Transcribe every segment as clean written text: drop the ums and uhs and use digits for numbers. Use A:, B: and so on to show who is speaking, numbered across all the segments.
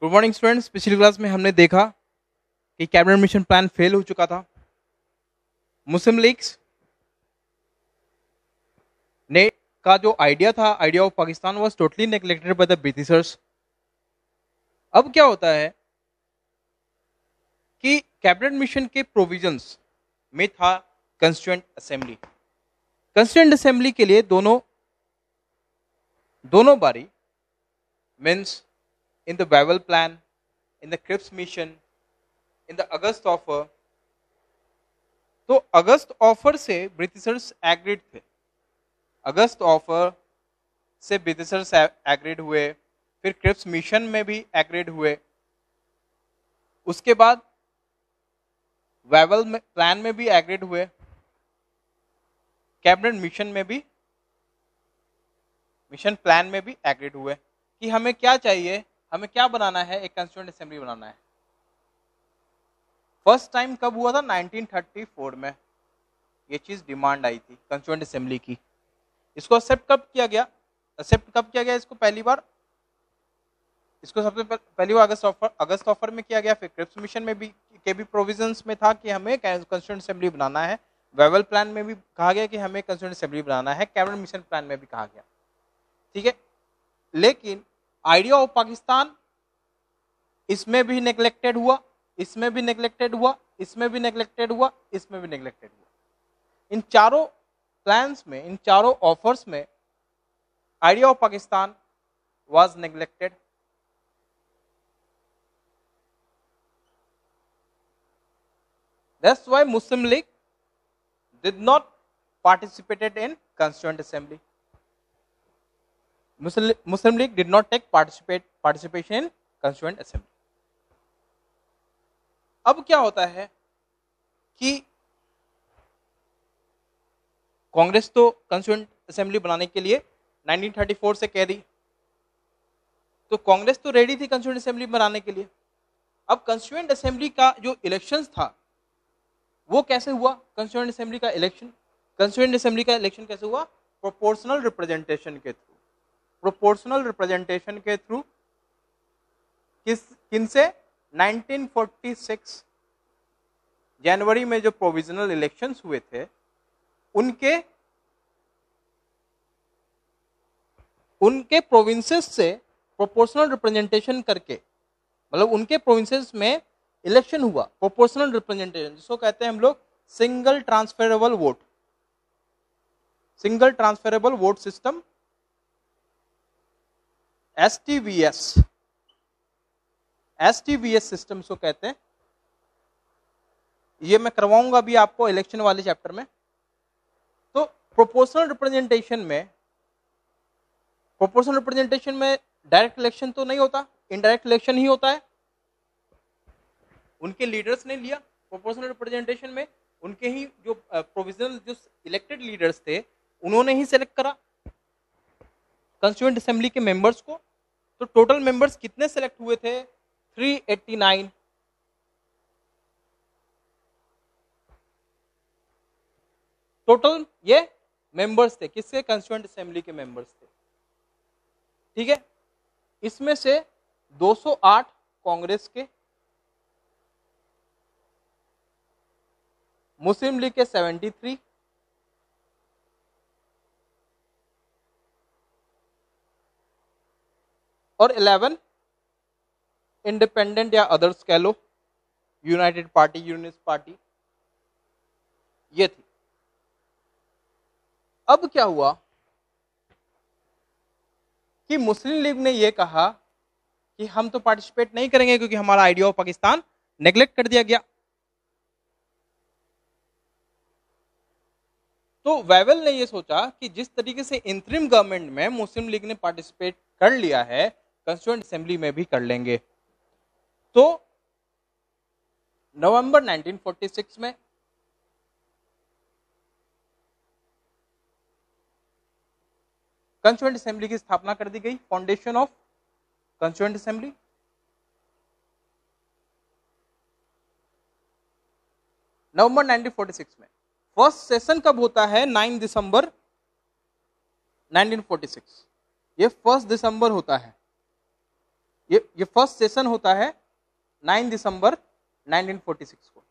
A: Good morning students. पिछली class में हमने देखा कि कैबिनेट मिशन प्लान फेल हो चुका था। मुस्लिम लीग्स ने का जो आइडिया था, idea of Pakistan was totally neglected by the Britishers. अब क्या होता है कि कैबिनेट मिशन के प्रोविजंस में था कंस्टिट्यूएंट असेंबली। कंस्टिट्यूएंट असेंबली के लिए दोनों बारी means in the Wavell plan, in the Cripps mission, in the August offer। तो अगस्त ऑफर से ब्रिटिशर्स एग्रीड थे। अगस्त ऑफर से ब्रिटिशर्स एग्रीड हुए, फिर क्रिप्स मिशन में भी एग्रीड हुए, उसके बाद वेवल प्लान में भी एग्रीड हुए, कैबिनेट मिशन में भी, मिशन प्लान में भी एग्रीड हुए कि हमें क्या चाहिए, हमें क्या बनाना है, एक कंस्टिट्यूएंट असेंबली बनाना है। फर्स्ट टाइम कब हुआ था? 1934 में ये चीज डिमांड आई थी कंस्टिट्यूएंट असेंबली की। इसको एक्सेप्ट कब किया गया? इसको पहली बार, इसको सबसे पहली बार अगस्त ऑफर में किया गया। फिर क्रिप्स मिशन में भी के भी प्रोविजंस में था कि हमें कंस्टिट्यूएंट असेंबली बनाना है। वेवल प्लान में भी कहा गया कि हमें कंस्टिट्यूएंट असेंबली बनाना है। कैबिनेट मिशन प्लान में भी कहा गया, ठीक है। लेकिन आइडिया ऑफ पाकिस्तान इसमें भी नेग्लेक्टेड हुआ, इसमें भी नेग्लेक्टेड हुआ, इसमें भी नेग्लेक्टेड हुआ, इसमें भी नेग्लेक्टेड हुआ। इन चारों प्लान्स में, इन चारों ऑफर्स में idea of Pakistan was neglected. That's why Muslim league did not participated in constituent assembly. Muslim League did not take participation in Constituent Assembly। अब क्या होता है कि कांग्रेस तो कंस्टिट्यूएंट असेंबली बनाने के लिए 1934 से कह रही, तो कांग्रेस तो रेडी थी कंस्टिट्यूएंट असेंबली बनाने के लिए। अब कंस्टिट्यूएंट असेंबली का जो इलेक्शंस था वो कैसे हुआ? कंस्टिट्यूएंट असेंबली का इलेक्शन कैसे हुआ? प्रोपोर्शनल रिप्रेजेंटेशन के थ्रू। प्रोपोर्शनल रिप्रेजेंटेशन के थ्रू किनसे? 1946 जनवरी में जो प्रोविजनल इलेक्शंस हुए थे उनके प्रोविंसेस से प्रोपोर्शनल रिप्रेजेंटेशन करके, मतलब उनके प्रोविंसेस में इलेक्शन हुआ। प्रोपोर्शनल रिप्रेजेंटेशन जिसको कहते हैं हम लोग single transferable vote, single transferable vote system, STVS system को कहते हैं। ये मैं करवाऊंगा अभी आपको इलेक्शन वाले चैप्टर में। तो प्रोपोर्शनल रिप्रेजेंटेशन में डायरेक्ट इलेक्शन तो नहीं होता, इनडायरेक्ट इलेक्शन ही होता है। उनके लीडर्स ने लिया प्रोपोर्शनल रिप्रेजेंटेशन में, उनके ही जो प्रोविजनल जो इलेक्टेड लीडर्स थे उन्होंने ही सेलेक्ट करा कंस्टिट्यूएंट असेंबली के मेंबर्स को। तो टोटल मेंबर्स कितने सेलेक्ट हुए थे? 389। टोटल ये मेंबर्स थे, किसके? कंस्टिट्यूएंट असेंबली के मेंबर्स थे, ठीक है। इसमें से 208 कांग्रेस के, मुस्लिम लीग के 73, और 11 इंडिपेंडेंट या अदर्स कह लो, यूनाइटेड पार्टी, यूनिस्ट पार्टी, ये थी। अब क्या हुआ कि मुस्लिम लीग ने ये कहा कि हम तो पार्टिसिपेट नहीं करेंगे क्योंकि हमारा आइडिया ऑफ पाकिस्तान नेग्लेक्ट कर दिया गया। तो वेवल ने ये सोचा कि जिस तरीके से इंटरिम गवर्नमेंट में मुस्लिम लीग ने पार्टिसिपेट कर लिया है, कंस्टिट्यूएंट असेंबली में भी कर लेंगे। तो नवंबर 1946 में कंस्टिट्यूएंट असेंबली की स्थापना कर दी गई, फाउंडेशन ऑफ कंस्टिट्यूएंट असेंबली। नवंबर 1946 में फर्स्ट सेशन कब होता है? 9 दिसंबर 1946। ये 1 दिसंबर होता है। ये फर्स्ट सेशन होता है 9 दिसंबर 1946 को,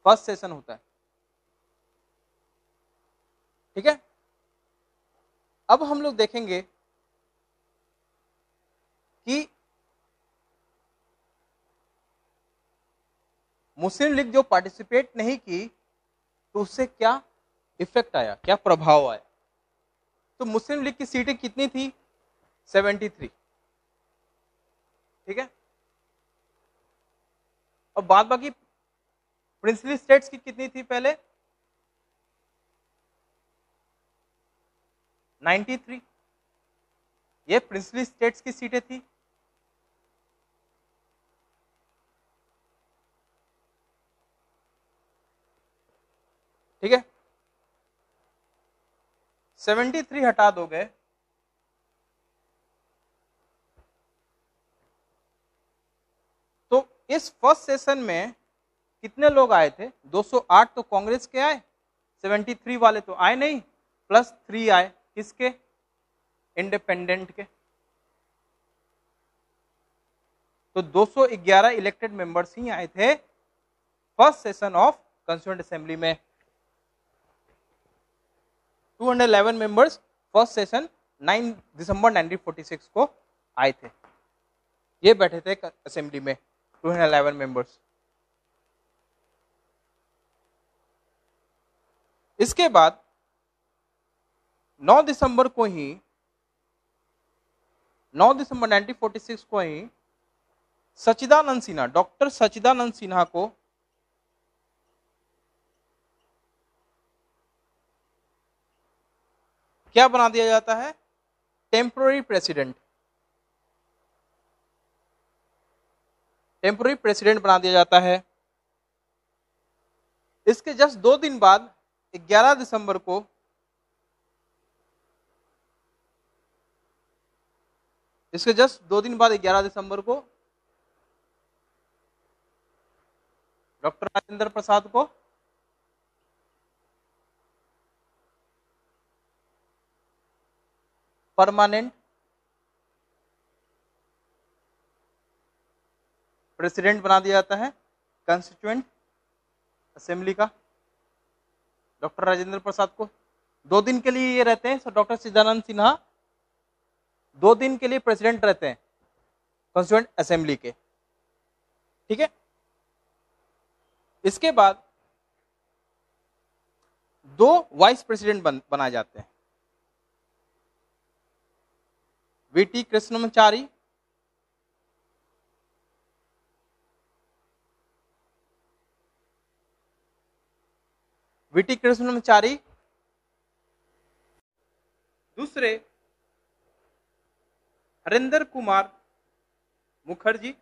A: फर्स्ट सेशन होता है। ठीक है, अब हम लोग देखेंगे कि मुस्लिम लीग जो पार्टिसिपेट नहीं की तो उससे क्या इफेक्ट आया, क्या प्रभाव आया। तो मुस्लिम लीग की सीटें कितनी थी? 73। ठीक है, और बाद बाकी प्रिंसली स्टेट्स की कितनी थी पहले? 93। ये प्रिंसली स्टेट्स की सीटें थी। ठीक है, 73 हटा दोगे तो इस फर्स्ट सेशन में कितने लोग आए थे? 208 तो कांग्रेस के आए, 73 वाले तो आए नहीं, प्लस 3 आए किसके? इंडिपेंडेंट के। तो 211 इलेक्टेड मेंबर्स ही आए थे first session of constituent assembly में। 211 मेंबर्स फर्स्ट सेशन 9 दिसंबर 1946 को आए थे, ये बैठे थे असेंबली में 211 मेंबर्स। इसके बाद 9 दिसंबर 1946 को ही सच्चिदानंद सिन्हा, डॉक्टर सच्चिदानंद सिन्हा को क्या बना दिया जाता है? Temporary president. टेम्पोररी प्रेसिडेंट बना दिया जाता है। इसके जस्ट 2 दिन बाद 11 दिसंबर को इसके जस्ट 2 दिन बाद 11 दिसंबर को डॉक्टर राजेंद्र प्रसाद को परमानेंट प्रेसिडेंट बना दिया जाता है कॉन्स्टिट्यूएंट असेंबली का। डॉक्टर राजेंद्र प्रसाद को 2 दिन के लिए ये रहते हैं, डॉक्टर सच्चिदानंद सिन्हा 2 दिन के लिए प्रेसिडेंट रहते हैं कॉन्स्टिट्यूएंट असेंबली के। ठीक है, इसके बाद 2 वाइस प्रेसिडेंट बनाए जाते हैं, वीटी कृष्णमाचारी दूसरे हरिंदर कुमार मुखर्जी,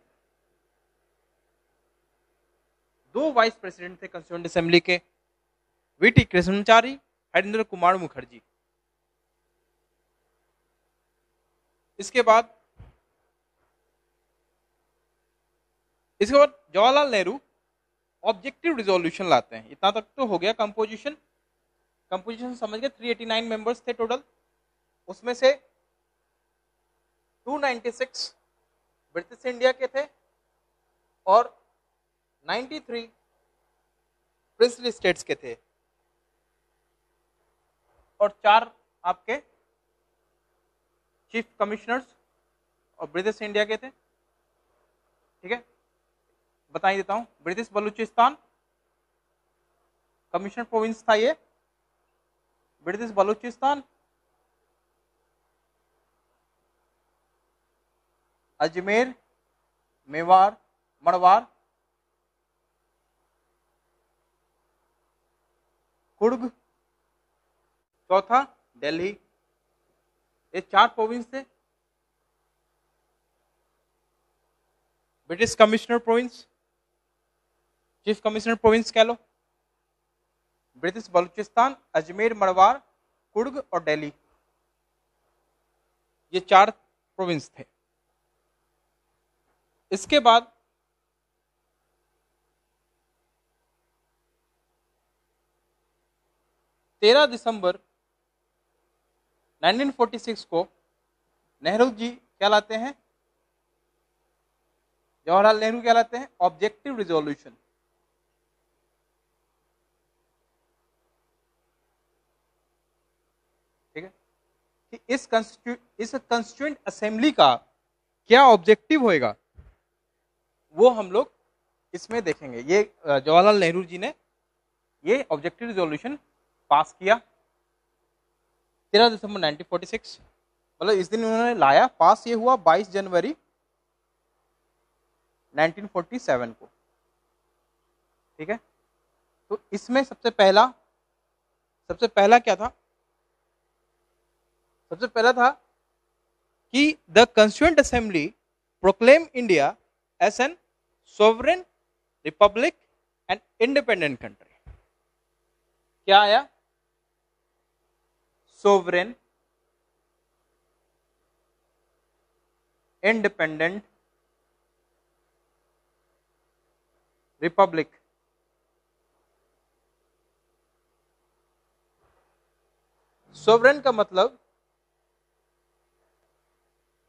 A: 2 वाइस प्रेसिडेंट थे कॉन्स्टिट्यूएंट असेंबली के, वीटी कृष्णमाचारी, हरिंदर कुमार मुखर्जी। इसके बाद जवाहरलाल नेहरू ऑब्जेक्टिव रिजोल्यूशन लाते हैं। इतना तक तो हो गया। कंपोजिशन समझ गए, 389 मेंबर्स थे टोटल, उसमें से 296 ब्रिटिश इंडिया के थे और 93 प्रिंसली स्टेट्स के थे और 4 आपके चीफ कमिश्नर्स और ब्रिटिश इंडिया के थे। ठीक है, बता ही देता हूं। ब्रिटिश बलूचिस्तान कमिश्नर प्रोविंस था ये, ब्रिटिश बलूचिस्तान, अजमेर, मेवाड़, मड़वार, कुर्ग, चौथा दिल्ली। ये 4 प्रोविंस थे। British commissioner province, chief commissioner province कह लो, ब्रिटिश बलूचिस्तान, अजमेर, मड़वाड़, कुर्ग और दिल्ली, ये 4 प्रोविंस थे। इसके बाद तेरह दिसंबर 1946 को नेहरू जी क्या लाते हैं? जवाहरलाल नेहरू कहलाते हैं ऑब्जेक्टिव रिजोल्यूशन। ठीक है, कि इस कंस्टिट्यूएंट असेंबली का क्या ऑब्जेक्टिव होएगा वो हम लोग इसमें देखेंगे। ये जवाहरलाल नेहरू जी ने ये ऑब्जेक्टिव रिजोल्यूशन पास किया 13 दिसंबर 1946, मतलब इस दिन उन्होंने लाया, पास ये हुआ 22 जनवरी 1947 को। ठीक है, तो इसमें सबसे पहला क्या था? सबसे पहला था कि the constituent assembly proclaim India as an sovereign republic and independent country. क्या आया? Sovereign, independent, republic. सोवरेन का मतलब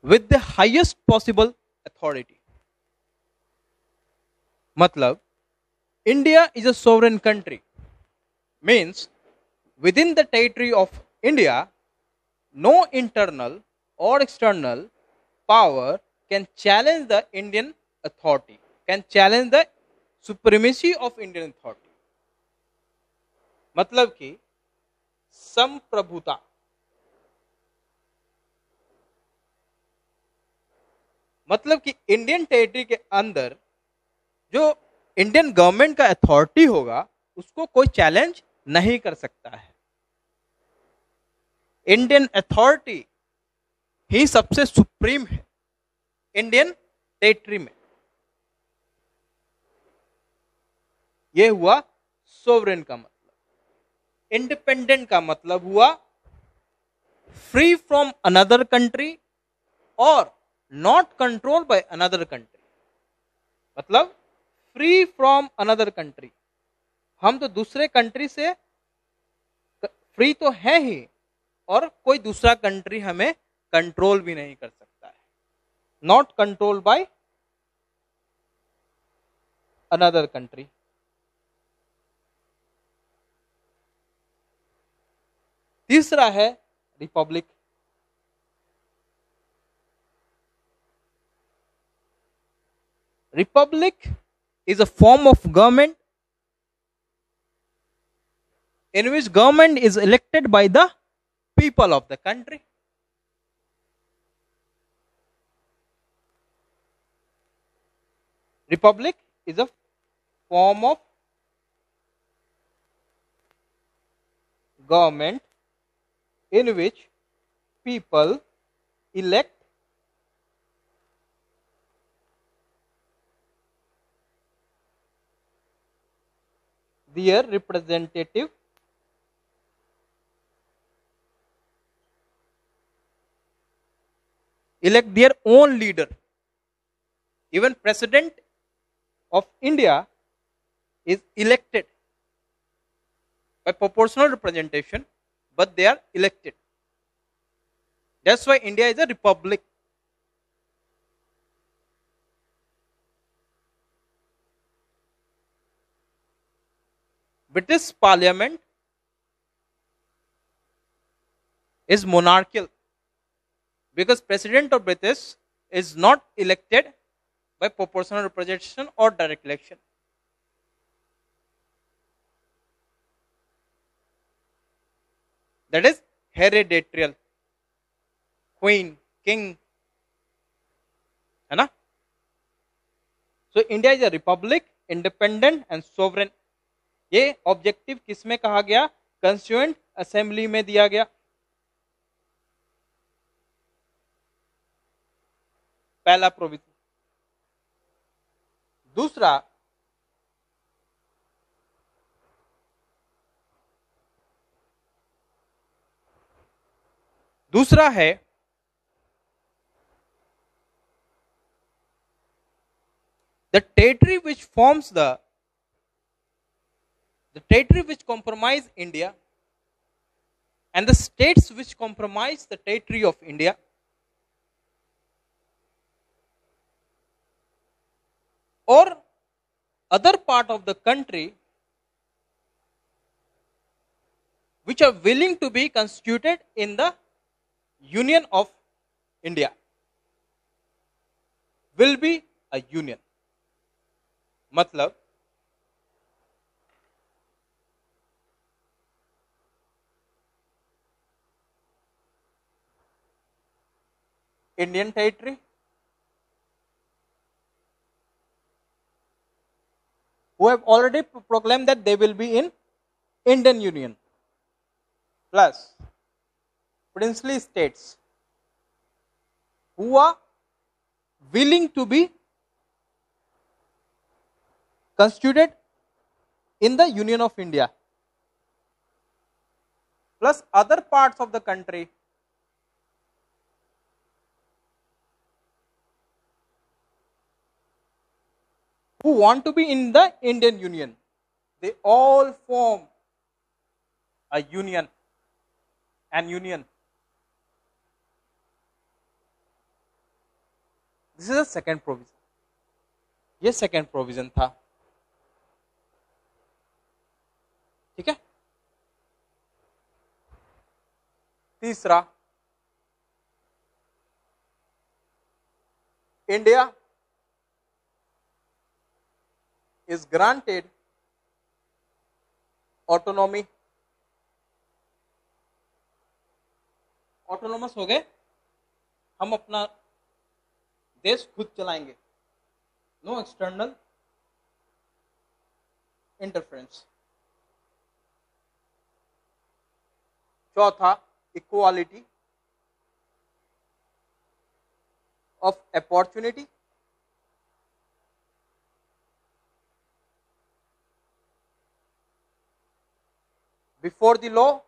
A: with the highest possible authority, मतलब India is a sovereign country, means within the territory of India, no internal or external power can challenge the Indian authority, can challenge the supremacy of Indian authority। मतलब कि संप्रभुता, मतलब कि Indian territory के अंदर जो Indian government का authority होगा उसको कोई चैलेंज नहीं कर सकता है। इंडियन अथॉरिटी ही सबसे सुप्रीम है इंडियन टेरिटरी में। यह हुआ सोवरेन का मतलब। इंडिपेंडेंट का मतलब हुआ फ्री फ्रॉम अनदर कंट्री और not control by another country, मतलब फ्री फ्रॉम अनदर कंट्री, हम तो दूसरे कंट्री से फ्री तो है ही और कोई दूसरा कंट्री हमें कंट्रोल भी नहीं कर सकता है। Not control by another country. तीसरा है Republic. Republic is a form of government in which government is elected by the people of the country। Republic is a form of government in which people elect their representative elect their own leader। Even president of India is elected by proportional representation, but they are elected। That's why India is a republic। British Parliament is monarchical because President of British is not elected by proportional representation or direct election। That is hereditary, queen, king, है ना? So India is a republic, independent and sovereign। ये objective किसमें कहा गया? Constituent assembly में दिया गया। पहला प्रोविजन। दूसरा है the territory which forms the territory which comprise India and the states which comprise the territory of India, or other part of the country which are willing to be constituted in the Union of India will be a union. मतलब Indian territory who have already proclaimed that they will be in Indian Union plus princely states who are willing to be constituted in the Union of India plus other parts of the country who want to be in the Indian Union. They all form a union. An union. This is the second provision. ये second provision था. ठीक है. तीसरा, India is granted autonomy. Autonomous हो गए, हम अपना देश खुद चलाएंगे. No external interference. चौथा, equality of opportunity. Before the law,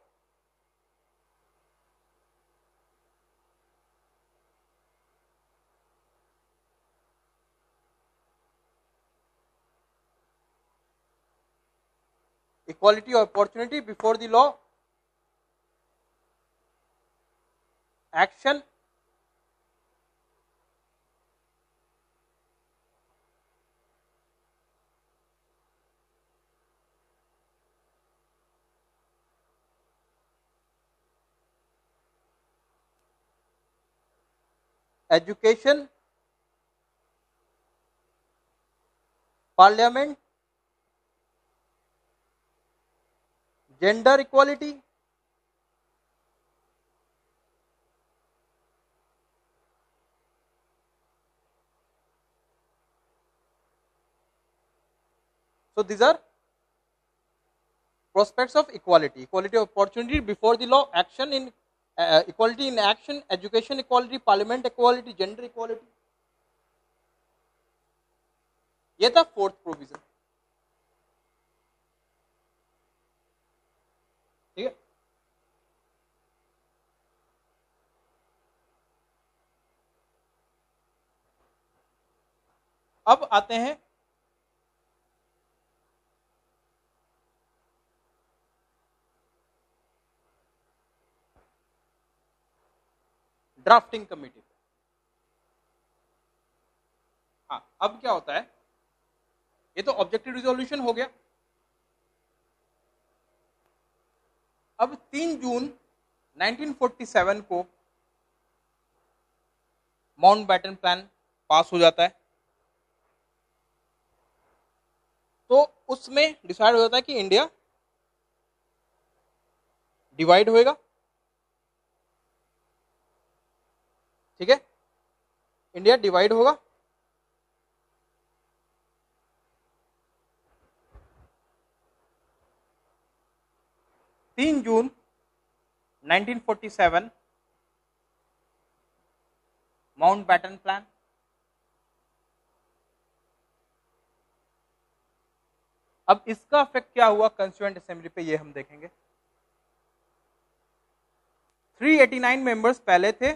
A: equality of opportunity before the law, action education, parliament, gender equality, so these are prospects of equality. Equality of opportunity before the law, action in equality in action, education equality, parliament equality, gender equality. ये था fourth provision. ठीक है. अब आते हैं drafting committee. हाँ, अब क्या होता है, ये तो ऑब्जेक्टिव रिजोल्यूशन हो गया. अब 3 जून 1947 को माउंटबेटन प्लान पास हो जाता है. तो उसमें डिसाइड हो जाता है कि इंडिया डिवाइड होएगा. ठीक है, इंडिया डिवाइड होगा. जून 1947 माउंटबेटन प्लान. अब इसका इफेक्ट क्या हुआ कॉन्स्टिट्यूएंट असेंबली पे, ये हम देखेंगे. 389 मेंबर्स पहले थे,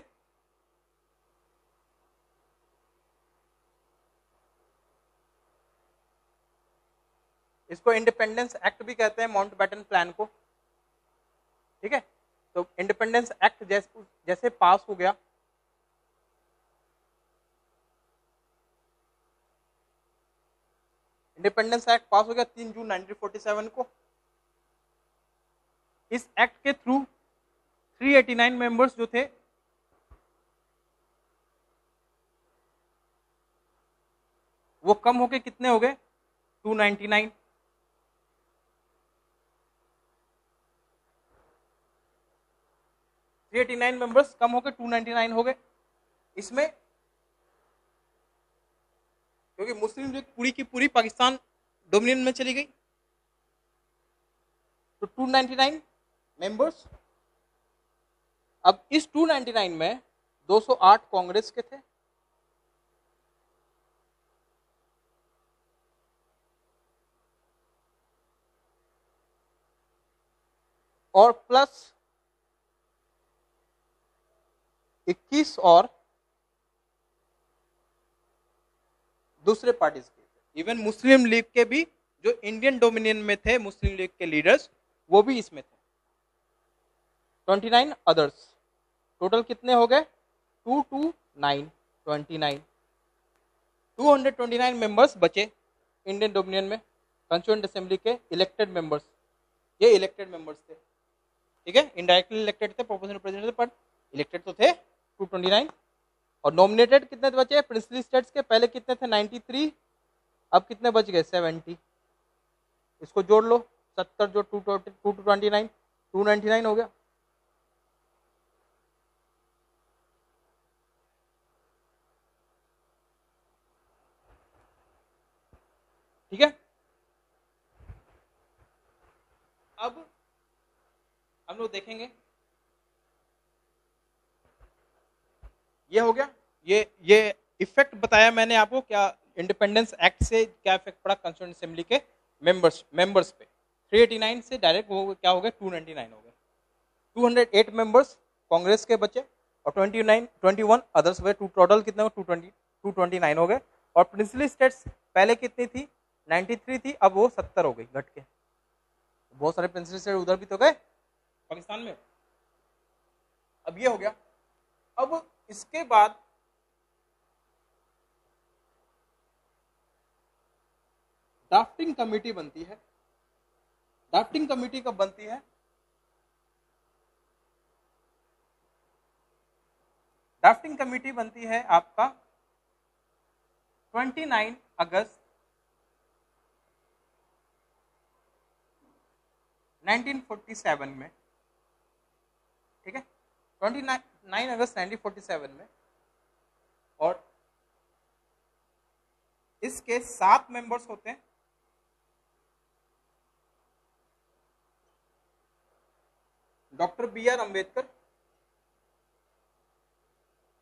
A: इसको इंडिपेंडेंस एक्ट भी कहते हैं माउंटबेटन प्लान को. ठीक है, तो इंडिपेंडेंस एक्ट जैसे पास हो गया, इंडिपेंडेंस एक्ट पास हो गया 3 जून 1947 को। इस एक्ट के थ्रू 389 मेंबर्स जो थे वो कम होके कितने हो गए 299। मेंबर्स कम होकर 299 हो गए। इसमें क्योंकि मुस्लिम लीग पूरी की पूरी पाकिस्तान डोमिनियन में चली गई, तो 299 मेंबर्स। अब इस 299 में 208 कांग्रेस के थे, और प्लस 21 और दूसरे पार्टीज के। इवन मुस्लिम लीग के भी जो इंडियन डोमिनियन में थे मुस्लिम लीग के लीडर्स वो भी इसमें थे। 29 अदर्स, टोटल कितने हो गए 229 मेंबर्स बचे इंडियन डोमिनियन में कॉन्स्टिट्यूएंट असेंबली के इलेक्टेड मेंबर्स। ये इलेक्टेड मेंबर्स थे, ठीक है, इनडायरेक्टली इलेक्टेड थे, प्रोपोर्शनल प्रेसिडेंट थे, पर इलेक्टेड तो थे 229। और नॉमिनेटेड कितने बचे प्रिंसली स्टेट्स के, पहले कितने थे 93, अब कितने बच गए 70। इसको जोड़ लो 70 जो 229 299 हो गया। ठीक है, अब हम लोग देखेंगे ये हो गया, ये इफेक्ट बताया मैंने आपको क्या इंडिपेंडेंस एक्ट से क्या इफेक्ट पड़ा कॉन्स्टिट्यूएंट असेंबली के मेंबर्स पे। 389 से डायरेक्ट वो क्या हो गया 299 हो गए। 208 मेंबर्स कांग्रेस के बचे और 21 अदर्स हुए, टोटल कितने हो 229 हो गए। और प्रिंसली स्टेट्स पहले कितनी थी 93 थी, अब वो 70 हो गई घट के। बहुत सारे प्रिंसली स्टेट उधर भी तो गए पाकिस्तान में। अब ये हो गया। अब इसके बाद ड्राफ्टिंग कमेटी बनती है। ड्राफ्टिंग कमेटी कब बनती है, ड्राफ्टिंग कमेटी बनती है आपका 29 अगस्त 1947 में, ठीक है 29 अगस्त 1947 में। और इसके 7 मेंबर्स होते हैं। डॉक्टर बी आर अम्बेडकर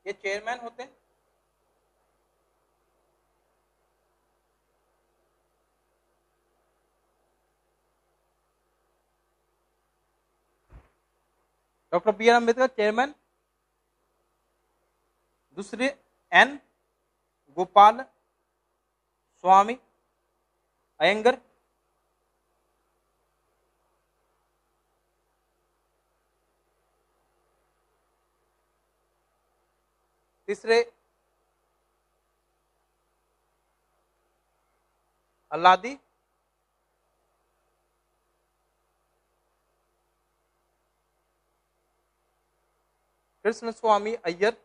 A: ये चेयरमैन होते हैं। Doctor B R Ambedkar chairman. दूसरे एन गोपाल स्वामी अयंगर। तीसरे अल्लादी। कृष्ण स्वामी अय्यर,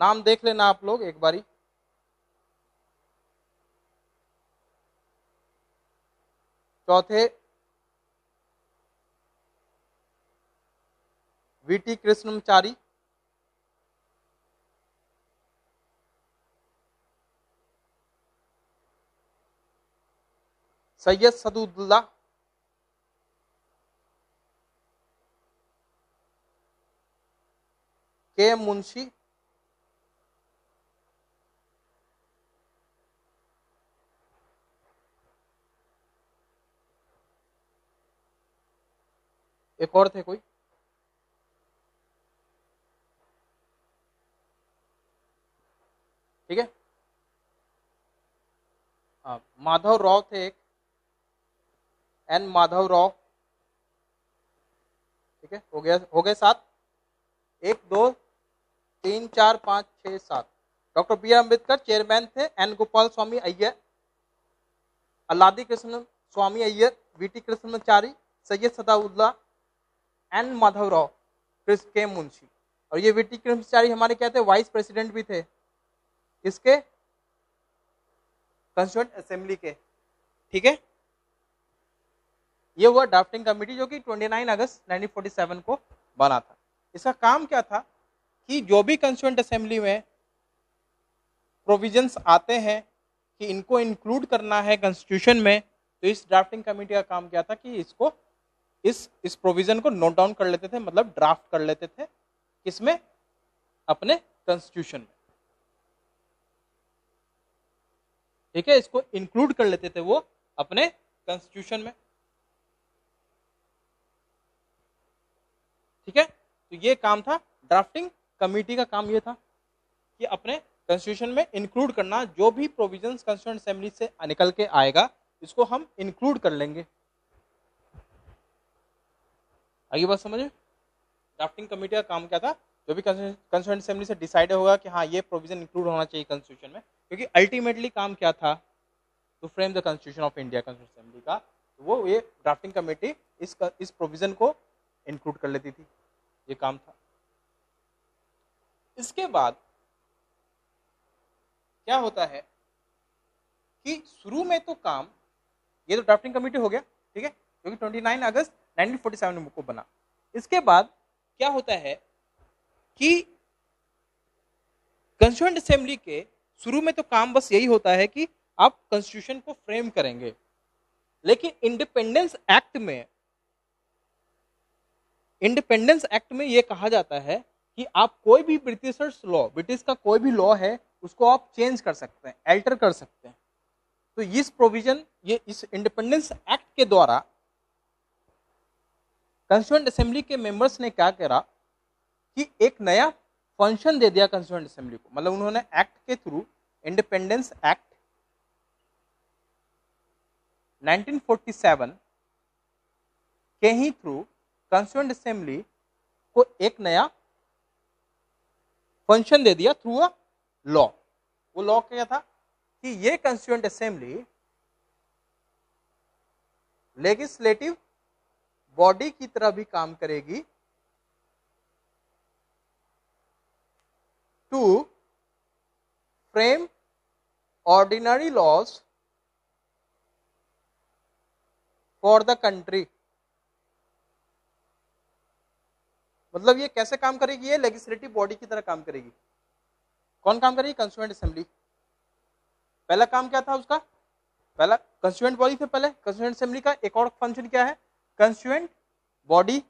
A: नाम देख लेना आप लोग एक बारी। चौथे वीटी कृष्णमचारी। सैयद सदुल्ला। के एम मुंशी। एक और थे कोई, ठीक है, माधव राव थे एक, एन माधव राव, ठीक है, हो गए 7। 1 2 3 4 5 6 7। Doctor B R Ambedkar chairman थे, N Gopalaswami Iyer Alladi Krishnaswami Iyer, VT Krishnamachari, Syed Saadulla N Madhavrao, K Munshi. और ये वीटी कृष्णमाचारी हमारे क्या थे, वाइस प्रेसिडेंट भी थे इसके कॉन्स्टिट्यूएंट असेंबली के। ठीक है, ये हुआ ड्राफ्टिंग कमेटी जो कि 29 अगस्त 1947 को बना था। इसका काम क्या था कि जो भी कॉन्स्टिट्यूएंट असेंबली में प्रोविजंस आते हैं कि इनको इंक्लूड करना है कॉन्स्टिट्यूशन में, तो इस ड्राफ्टिंग कमेटी का काम क्या था कि इसको इस प्रोविजन को नोट डाउन कर लेते थे, मतलब ड्राफ्ट कर लेते थे किसमें, अपने कॉन्स्टिट्यूशन में। ठीक है, इसको इंक्लूड कर लेते थे वो अपने कॉन्स्टिट्यूशन में। ठीक है, तो ये काम था ड्राफ्टिंग कमेटी का, काम ये था कि अपने कॉन्स्टिट्यूशन में इंक्लूड करना, जो भी प्रोविजंस कॉन्स्टिट्यूएंट असेंबली से निकल के आएगा इसको हम इंक्लूड कर लेंगे। आगे बात समझे, ड्राफ्टिंग कमेटी का काम क्या था, जो भी कॉन्स्टिट्यूएंट असेंबली से डिसाइड होगा कि हाँ ये प्रोविजन इंक्लूड होना चाहिए कॉन्स्टिट्यूशन में, क्योंकि अल्टीमेटली काम क्या था, to frame the constitution of India, constituent assembly का, तो वो ये ड्राफ्टिंग कमेटी इस प्रोविजन को इंक्लूड कर लेती थी, ये काम था। इसके बाद क्या होता है कि शुरू में तो काम, ये तो ड्राफ्टिंग कमेटी हो गया, ठीक है, क्योंकि 29 अगस्त 1947 में को बना। इसके बाद क्या होता है कि कॉन्स्टिट्यूएंट असेंबली के शुरू में तो काम बस यही होता है कि आप कॉन्स्टिट्यूशन को फ्रेम करेंगे, लेकिन इंडिपेंडेंस एक्ट में यह कहा जाता है कि आप कोई भी ब्रिटिशर्स लॉ, ब्रिटिश का कोई भी लॉ है उसको आप चेंज कर सकते हैं, अल्टर कर सकते हैं। तो इस प्रोविजन, ये इस इंडिपेंडेंस एक्ट के द्वारा कॉन्स्टिट्यूएंट असेंबली के मेंबर्स ने क्या करा कि एक नया फंक्शन दे दिया कॉन्स्टिट्यूएंट असेंबली को, मतलब उन्होंने एक्ट के थ्रू, इंडिपेंडेंस एक्ट 1947 के ही थ्रू कॉन्स्टिट्यूएंट असेंबली को एक नया फंक्शन दे दिया थ्रू अ लॉ। वो लॉ क्या था कि ये कॉन्स्टिट्यूएंट असेंबली लेजिस्लेटिव बॉडी की तरह भी काम करेगी to frame ordinary laws for the country. मतलब ये कैसे काम करेगी, ये लेजिस्लेटिव बॉडी की तरह काम करेगी। कौन काम करेगी, कॉन्स्टिट्यूएंट असेंबली। पहला काम क्या था उसका, पहला कॉन्स्टिट्यूएंट बॉडी थे, पहले कॉन्स्टिट्यूएंट असेंबली का एक और फंक्शन क्या है, कॉन्स्टिट्यूएंट बॉडी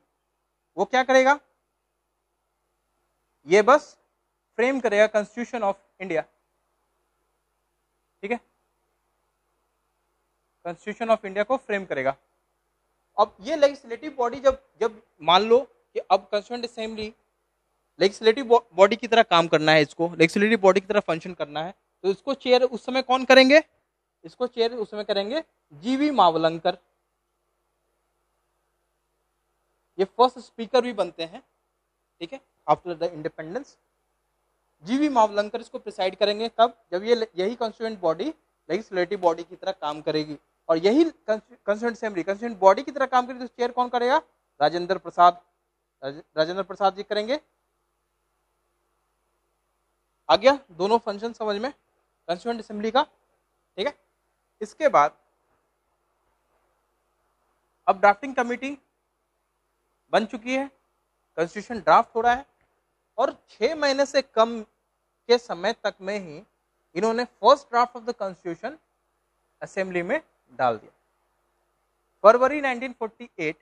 A: वो क्या करेगा, ये बस फ्रेम करेगा कॉन्स्टिट्यूशन ऑफ इंडिया। ठीक है, कॉन्स्टिट्यूशन ऑफ इंडिया को फ्रेम करेगा। अब ये लेजिस्लेटिव बॉडी जब मान लो कि अब कॉन्स्टिट्यूएंट असेंबली लेजिस्लेटिव बॉडी की तरह काम करना है, इसको लेजिस्लेटिव बॉडी की तरह फंक्शन करना है, तो इसको चेयर उस समय कौन करेंगे, इसको चेयर उस समय करेंगे जीवी मावलंकर। ये फर्स्ट स्पीकर भी बनते हैं, ठीक है, आफ्टर द इंडिपेंडेंस। जीवी मावलंकर इसको प्रिसाइड करेंगे, कब, जब यही कॉन्स्टिट्यूएंट बॉडी लेजिस्लेटिव बॉडी की तरह काम करेगी, और यही कॉन्स्टिट्यूएंट असेंबली कॉन्स्टिट्यूएंट बॉडी की तरह काम करेगी, तो चेयर कौन करेगा, राजेंद्र प्रसाद जी करेंगे। आ गया दोनों फंक्शन समझ में कॉन्स्टिट्यूएंट असेंबली का। ठीक है, इसके बाद अब ड्राफ्टिंग कमेटी बन चुकी है, कॉन्स्टिट्यूशन ड्राफ्ट हो रहा है, और 6 महीने से कम के समय तक में ही इन्होंने first draft of the constitution assembly में डाल दिया। फरवरी 1948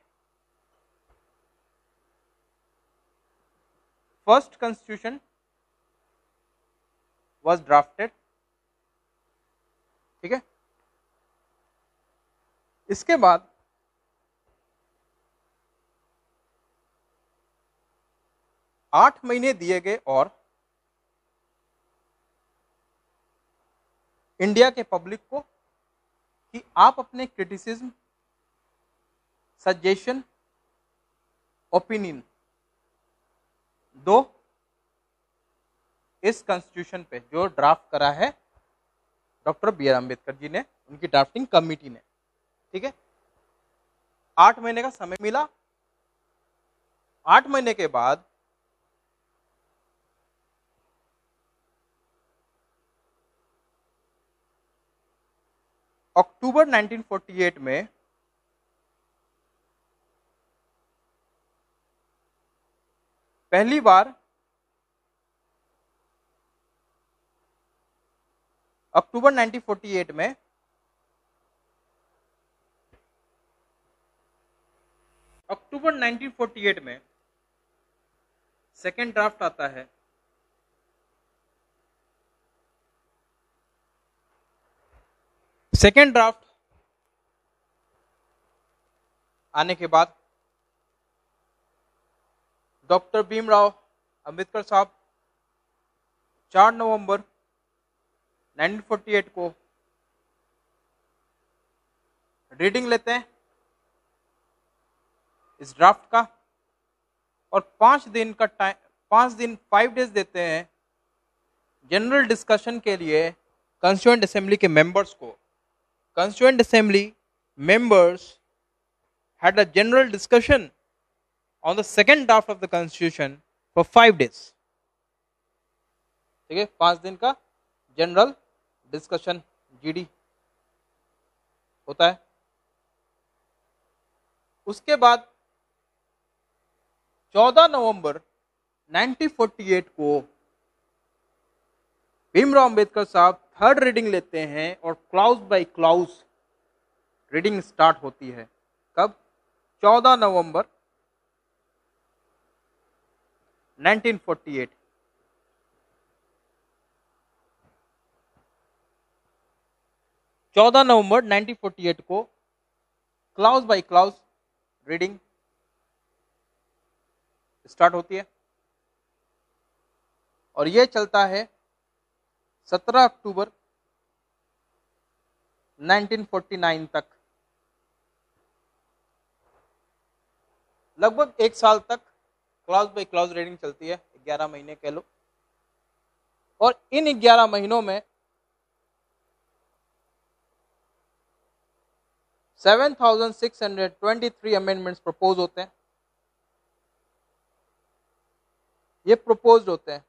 A: फर्स्ट कॉन्स्टिट्यूशन was drafted। ठीक है, इसके बाद आठ महीने दिए गए और इंडिया के पब्लिक को कि आप अपने क्रिटिसिज्म, सजेशन, ओपिनियन दो इस कॉन्स्टिट्यूशन पे जो ड्राफ्ट करा है डॉक्टर बी आर अम्बेडकर जी ने, उनकी ड्राफ्टिंग कमिटी ने। ठीक है, 8 महीने का समय मिला। 8 महीने के बाद अक्टूबर 1948 में पहली बार अक्टूबर 1948 में अक्टूबर 1948 में सेकेंड ड्राफ्ट आता है। सेकेंड ड्राफ्ट आने के बाद डॉक्टर भीमराव अंबेडकर साहब 4 नवंबर 1948 को रीडिंग लेते हैं इस ड्राफ्ट का, और 5 दिन का टाइम, 5 दिन 5 डेज देते हैं जनरल डिस्कशन के लिए कंस्टिट्यूएंट असेंबली के मेंबर्स को। Constituent assembly members had a general discussion on the second draft of the constitution for 5 days। ठीक है, 5 दिन का जनरल डिस्कशन जीडी होता है। उसके बाद 14 नवंबर 1948 को भीमराव अंबेडकर साहब थर्ड रीडिंग लेते हैं और clause by clause reading start होती है। कब? 14 नवंबर 1948। 14 नवंबर 1948 को clause by clause reading start होती है और यह चलता है 17 अक्टूबर 1949 तक। लगभग 1 साल तक क्लाउज बाय क्लाउज रीडिंग चलती है, 11 महीने कह लो। और इन 11 महीनों में 7,623 अमेंडमेंट्स प्रपोज होते हैं। ये प्रपोज्ड होते हैं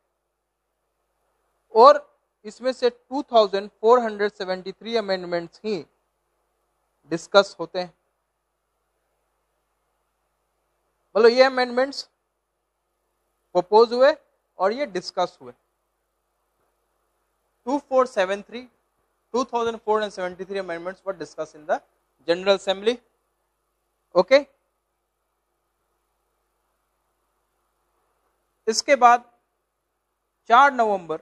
A: और इसमें से 2,473 अमेंडमेंट्स ही डिस्कस होते हैं। मतलब ये अमेंडमेंट्स प्रपोज हुए और ये डिस्कस हुए। 2,473 amendments were discuss in the general assembly. Okay, इसके बाद 4 नवंबर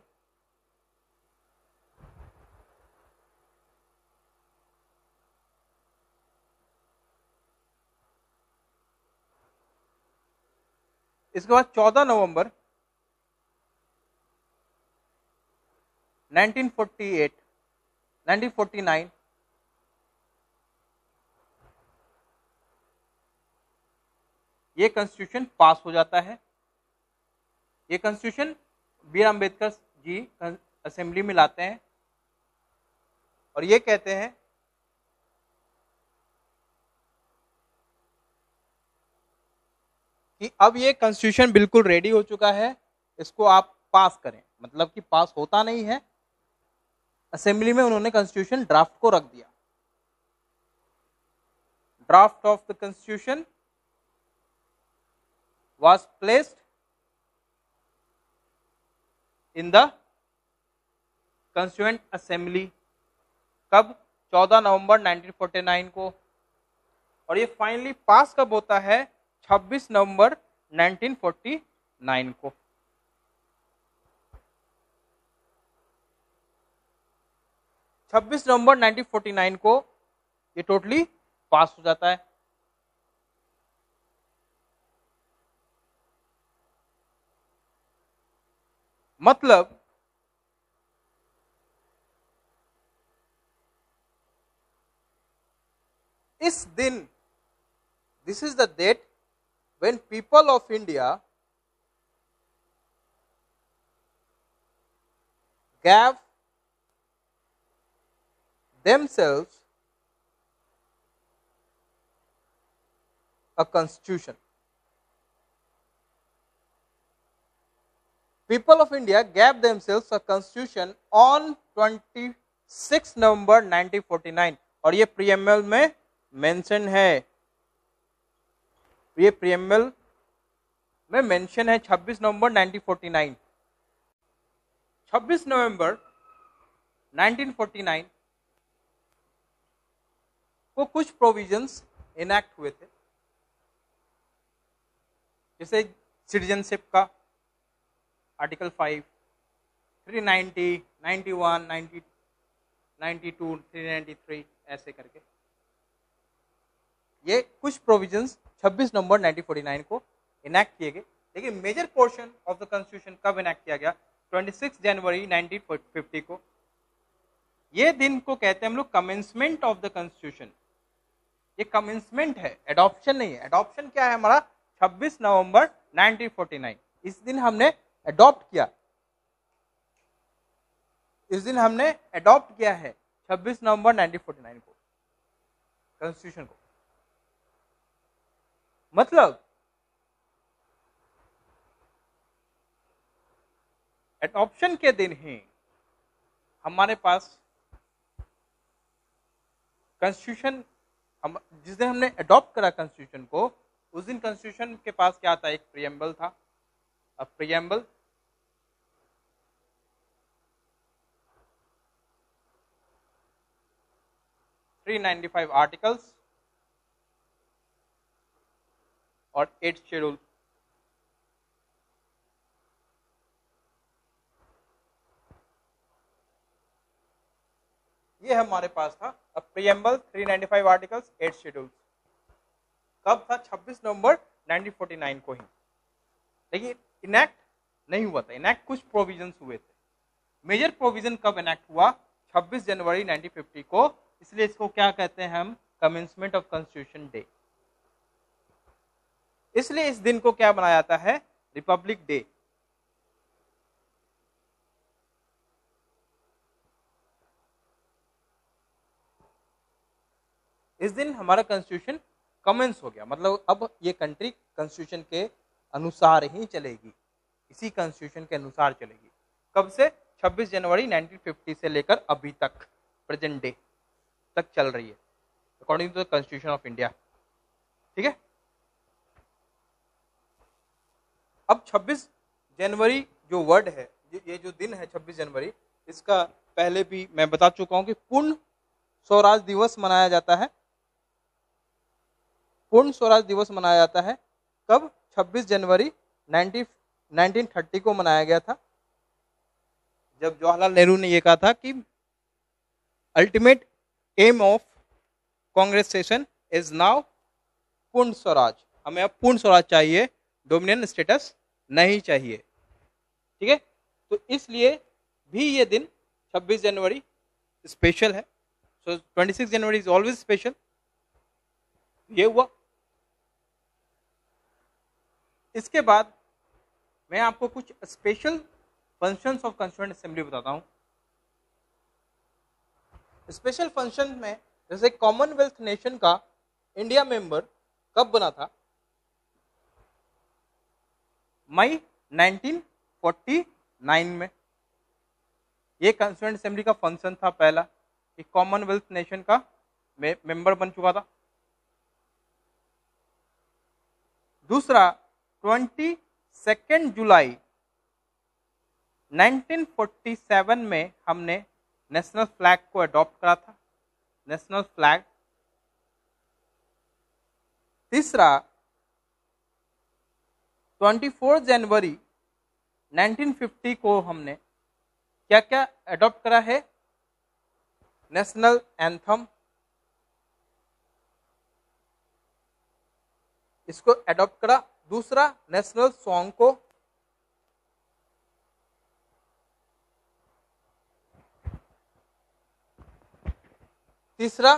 A: इसके बाद 14 नवंबर 1949 ये कॉन्स्टिट्यूशन पास हो जाता है। ये constitution B R Ambedkar ji assembly में लाते हैं और ये कहते हैं कि अब ये कॉन्स्टिट्यूशन बिल्कुल रेडी हो चुका है, इसको आप पास करें। मतलब कि पास होता नहीं है, असेंबली में उन्होंने कॉन्स्टिट्यूशन ड्राफ्ट को रख दिया। Draft of the constitution was placed in the Constituent Assembly। कब? 14 नवंबर 1949 को। और ये फाइनली पास कब होता है? 26 नवंबर 1949 को। छब्बीस नवंबर 1949 को ये टोटली पास हो जाता है। मतलब इस दिन, this is the date when people of India gave themselves a constitution. People of India gave themselves a constitution on 26 November 1949 और ये प्रीएम्बल में मेंशन है, ये प्रीएम्बल में मेंशन है 26 नवंबर 1949। 26 नवंबर 1949 को कुछ प्रोविजंस इनैक्ट हुए थे, जैसे सिटीजनशिप का आर्टिकल 5, 390, 91, 90, 92, 393 ऐसे करके ये कुछ प्रोविजंस 26 नवंबर 1949 को इनैक्ट किए गए। लेकिन major portion of the constitution कब इनैक्ट किया गया? 26 जनवरी 1950 को। ये दिन को कहते हैं हम लोग कमेंसमेंट ऑफ द कॉन्स्टिट्यूशन। ये कमेंसमेंट है, एडॉप्शन नहीं है। एडॉप्शन क्या है हमारा? 26 नवंबर 1949। इस दिन हमने एडॉप्ट किया, इस दिन हमने एडॉप्ट किया है 26 नवंबर 1949 को कॉन्स्टिट्यूशन को। मतलब एडॉप्शन के दिन ही हमारे पास कॉन्स्टिट्यूशन, हम जिस दिन हमने अडॉप्ट करा कॉन्स्टिट्यूशन को, उस दिन कॉन्स्टिट्यूशन के पास क्या था? एक प्रीएम्बल था। अब प्रीएम्बल 395 आर्टिकल्स और 8 शेड्यूल। ये हमारे पास था। अब प्रीएम्बल 395 आर्टिकल्स 8 शेड्यूल्स कब था? 26 नवंबर 1949 को ही। लेकिन इनैक्ट नहीं हुआ था, इनैक्ट कुछ प्रोविजंस हुए थे। मेजर प्रोविजन कब इनैक्ट हुआ? 26 जनवरी 1950 को। इसलिए इसको क्या कहते हैं हम? Commencement of constitution day. इसलिए इस दिन को क्या बनाया जाता है? Republic day. इस दिन हमारा कॉन्स्टिट्यूशन कमेंस हो गया, मतलब अब ये कंट्री कॉन्स्टिट्यूशन के अनुसार ही चलेगी, इसी कॉन्स्टिट्यूशन के अनुसार चलेगी। कब से? 26 जनवरी 1950 से लेकर अभी तक, प्रेजेंट डे तक चल रही है, according to the constitution of India. ठीक है। अब 26 जनवरी जो वर्ड है, ये जो दिन है 26 जनवरी, इसका पहले भी मैं बता चुका हूं कि पूर्ण स्वराज दिवस मनाया जाता है। पूर्ण स्वराज दिवस मनाया जाता है कब? 26 जनवरी 1930 को मनाया गया था, जब जवाहरलाल नेहरू ने यह कहा था कि ultimate aim of congress session is now Purna Swaraj. हमें अब पूर्ण स्वराज चाहिए, डोमिनियन स्टेटस नहीं चाहिए। ठीक है। तो इसलिए भी ये दिन 26 जनवरी स्पेशल है। सो 26 जनवरी इज ऑलवेज स्पेशल। ये हुआ। इसके बाद मैं आपको कुछ special functions of constituent assembly बताता हूं। स्पेशल फंक्शन में जैसे कॉमनवेल्थ नेशन का इंडिया मेंबर कब बना था? मई 1949 में। ये कॉन्स्टिट्यूएंट असेंबली का फंक्शन था पहला कि कॉमनवेल्थ नेशन का मेंबर बन चुका था। दूसरा 22 जुलाई 1947 में हमने नेशनल फ्लैग को अडॉप्ट करा था, नेशनल फ्लैग। तीसरा 24 जनवरी 1950 को हमने क्या क्या अडॉप्ट करा है? नेशनल एंथम, इसको अडॉप्ट करा। दूसरा नेशनल सॉन्ग को, तीसरा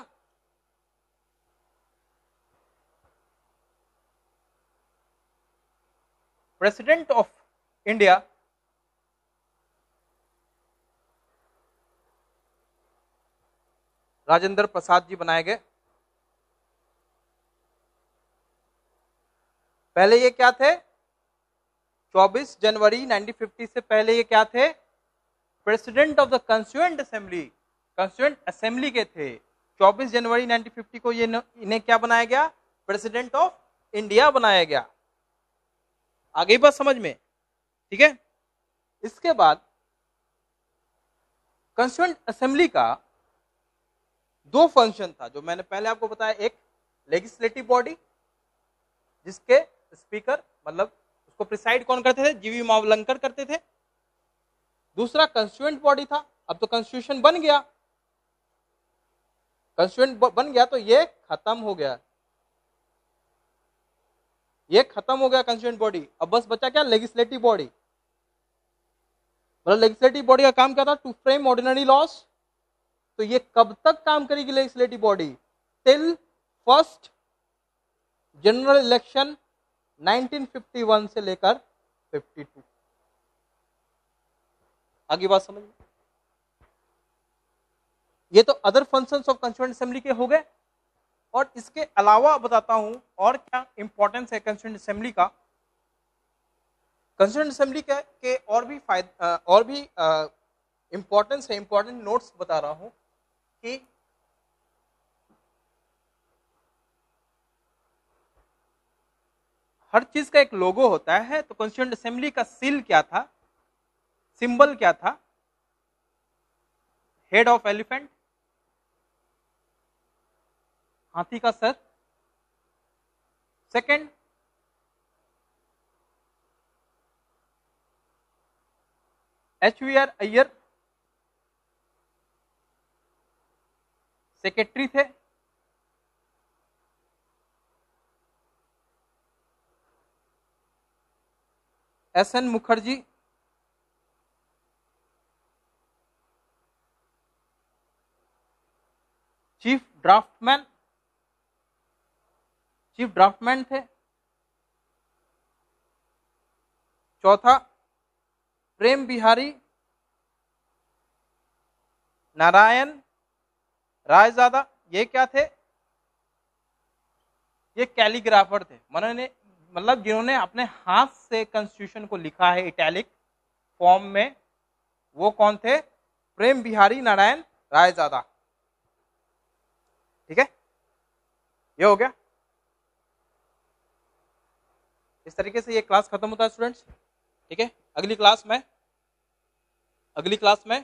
A: president of India Rajendra Prasad ji बनाए गए। पहले ये क्या थे? 24 जनवरी 1950 से पहले ये क्या थे? President of the constituent assembly, constituent assembly के थे। 24 जनवरी 1950 को ये इन्हें क्या बनाया गया? प्रेसिडेंट ऑफ इंडिया बनाया गया। आ गई बात समझ में? ठीक है। इसके बाद कंस्टिट्यूएंट असेंबली का दो फंक्शन था जो मैंने पहले आपको बताया। एक लेजिस्लेटिव बॉडी जिसके स्पीकर मतलब उसको प्रिसाइड कौन करते थे? जीवी मावलंकर करते थे। दूसरा कंस्टिट्यूएंट बॉडी था। अब तो कॉन्स्टिट्यूशन बन गया, कंस्टिट्यूएंट बन गया तो ये खत्म हो गया, ये खत्म हो गया कंस्टिट्यूएंट बॉडी। अब बस बचा क्या? Legislative body. मतलब लेजिस्लेटिव बॉडी का काम क्या था? To frame ordinary laws. तो ये कब तक काम करेगी legislative body? Till first general election 1951 से लेकर 52। आगे बात समझ में? ये तो other functions of constituent assembly के हो गए। और इसके अलावा बताता हूं और क्या इंपॉर्टेंस है कंस्टिट्यूएंट असेंबली का। कंस्टिट्यूएंट असेंबली के और भी फायदे और भी इंपॉर्टेंस है, इंपॉर्टेंट नोट्स बता रहा हूं कि हर चीज का एक लोगो होता है। तो कंस्टिट्यूएंट असेंबली का सील क्या था? सिंबल क्या था? हेड ऑफ एलिफेंट, हाथी का sir. Second, HVR Iyer secretary थे। SN मुखर्जी चीफ ड्राफ्टमैन थे। चौथा, प्रेम बिहारी नारायण रायजादा, ये क्या थे? ये कैलीग्राफर थे। मतलब जिन्होंने अपने हाथ से कॉन्स्टिट्यूशन को लिखा है इटैलिक फॉर्म में, वो कौन थे? प्रेम बिहारी नारायण रायजादा। ठीक है, ये हो गया। इस तरीके से ये क्लास खत्म होता है स्टूडेंट्स। ठीक है, अगली क्लास में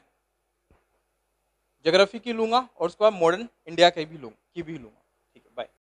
A: ज्योग्राफी की लूंगा और उसके बाद मॉडर्न इंडिया की भी लूंगा।